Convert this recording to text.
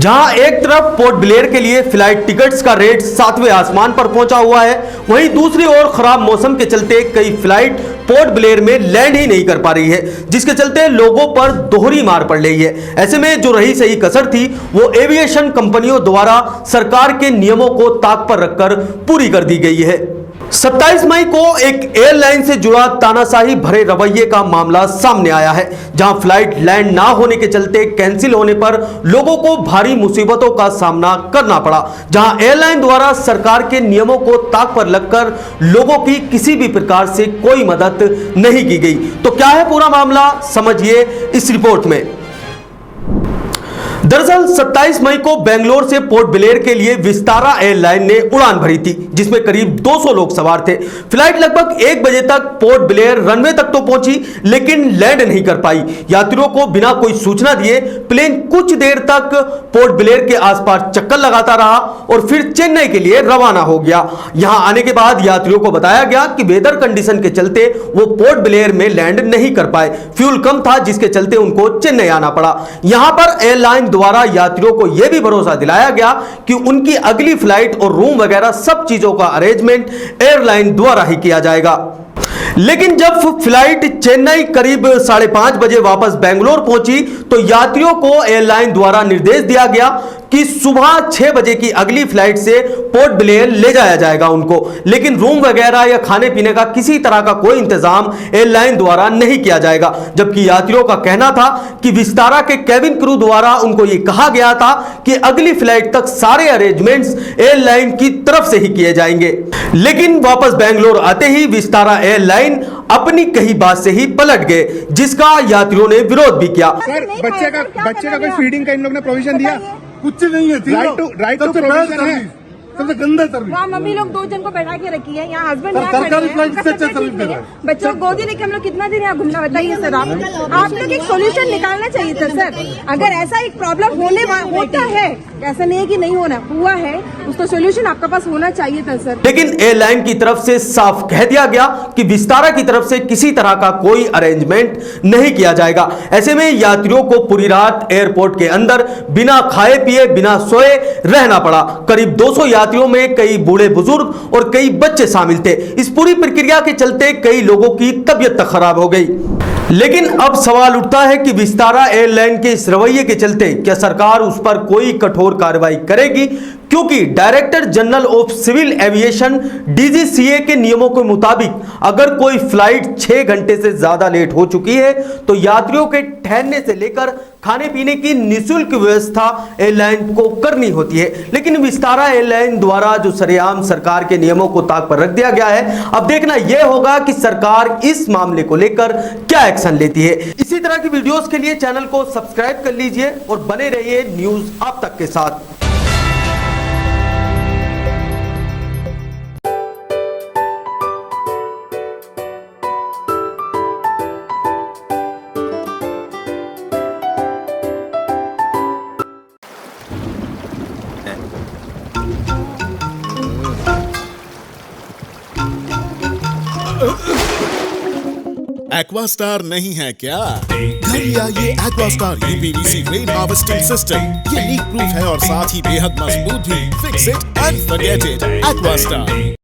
जहां एक तरफ पोर्ट ब्लेयर के लिए फ्लाइट टिकट्स का रेट 7वें आसमान पर पहुंचा हुआ है, वहीं दूसरी ओर खराब मौसम के चलते कई फ्लाइट पोर्ट ब्लेयर में लैंड ही नहीं कर पा रही है, जिसके चलते लोगों पर दोहरी मार पड़ रही है। ऐसे में जो रही सही कसर थी वो एविएशन कंपनियों द्वारा सरकार के नियमों को ताक पर रखकर पूरी कर दी गई है। 27 मई को एक एयरलाइन से जुड़ा तानाशाही भरे रवैये का मामला सामने आया है, जहां फ्लाइट लैंड ना होने के चलते कैंसिल होने पर लोगों को भारी मुसीबतों का सामना करना पड़ा। जहां एयरलाइन द्वारा सरकार के नियमों को ताक पर लगकर लोगों की किसी भी प्रकार से कोई मदद नहीं की गई। तो क्या है पूरा मामला, समझिए इस रिपोर्ट में। दरअसल 27 मई को बेंगलोर से पोर्ट ब्लेयर के लिए विस्तारा एयरलाइन ने उड़ान भरी थी, जिसमें करीब 200 लोग सवार थे। फ्लाइट लगभग 1 बजे तक पोर्ट ब्लेयर रनवे तक तो पहुंची, लेकिन लैंड नहीं कर पाई। यात्रियों को बिना कोई सूचना दिए प्लेन कुछ देर तक पोर्ट ब्लेयर के आसपास चक्कर लगाता रहा और फिर चेन्नई के लिए रवाना हो गया। यहां आने के बाद यात्रियों को बताया गया कि वेदर कंडीशन के चलते वो पोर्ट ब्लेयर में लैंड नहीं कर पाए। फ्यूल कम था, जिसके चलते उनको चेन्नई आना पड़ा। यहां पर एयरलाइन द्वारा यात्रियों को यह भी भरोसा दिलाया गया कि उनकी अगली फ्लाइट और रूम वगैरह सब चीजों का अरेंजमेंट एयरलाइन द्वारा ही किया जाएगा। लेकिन जब फ्लाइट चेन्नई करीब 5:30 बजे वापस बेंगलोर पहुंची तो यात्रियों को एयरलाइन द्वारा निर्देश दिया गया कि सुबह 6 बजे की अगली फ्लाइट से पोर्ट ब्लेयर ले जाया जाएगा उनको, लेकिन रूम वगैरह या खाने पीने का किसी तरह का कोई इंतजाम एयरलाइन द्वारा नहीं किया जाएगा। जबकि यात्रियों का कहना था कि विस्तारा के कैबिन क्रू द्वारा उनको यह कहा गया था कि अगली फ्लाइट तक सारे अरेंजमेंट्स एयरलाइन की तरफ से ही किए जाएंगे। लेकिन वापस बेंगलोर आते ही विस्तारा एयरलाइन अपनी कही बात से ही पलट गए, जिसका यात्रियों ने विरोध भी किया। सर, बच्चे का कोई फीडिंग का इन लोग ने प्रोविजन दिया? कुछ नहीं है। राइट टू प्रोविजन है। सबसे गंदा सर्विस। वहाँ मम्मी लोग 2 जन को बैठा के रखी है, यहाँ हस्बैंड सरकारी फ्लाइट से अच्छा सर्विस दे रहा है। बच्चों को गोदी लेके हम लोग कितना दिन यहाँ घूमना, बताइए सर। आप लोग एक सोल्यूशन निकालना चाहिए था सर। अगर ऐसा एक प्रॉब्लम होता है, ऐसा नहीं है कि नहीं होना, हुआ है, उसका सोल्यूशन आपके पास होना चाहिए था सर। लेकिन एयरलाइन की तरफ से साफ कह दिया गया कि विस्तारा की तरफ से किसी तरह का कोई अरेंजमेंट नहीं किया जाएगा। ऐसे में यात्रियों को पूरी रात एयरपोर्ट के अंदर बिना खाए पिए बिना सोए रहना पड़ा। करीब 200 यात्रियों में कई बूढ़े बुजुर्ग और कई बच्चे शामिल थे। इस पूरी प्रक्रिया के चलते कई लोगों की तबीयत तक खराब हो गई। लेकिन अब सवाल उठता है कि विस्तारा एयरलाइन के इस रवैये के चलते क्या सरकार उस पर कोई कठोर कार्रवाई करेगी, क्योंकि director general of civil aviation DGCA के नियमों के मुताबिक अगर कोई फ्लाइट 6 घंटे से ज्यादा लेट हो चुकी है तो यात्रियों के ठहरने से लेकर खाने पीने की निःशुल्क व्यवस्था एयरलाइन को करनी होती है। लेकिन विस्तारा एयरलाइन द्वारा जो सरेआम सरकार के नियमों को ताक पर रख दिया गया है, अब देखना यह होगा कि सरकार इस मामले को लेकर क्या एक्शन लेती है। इसी तरह की वीडियोस के लिए चैनल को सब्सक्राइब कर लीजिए और बने रहिए न्यूज आप तक के साथ। एक्वास्टार नहीं है क्या? घर लाइए Aquastar UPVC rain harvesting system. ये लीक प्रूफ है और साथ ही बेहद मजबूत भी। Fix it and forget it. Aquastar.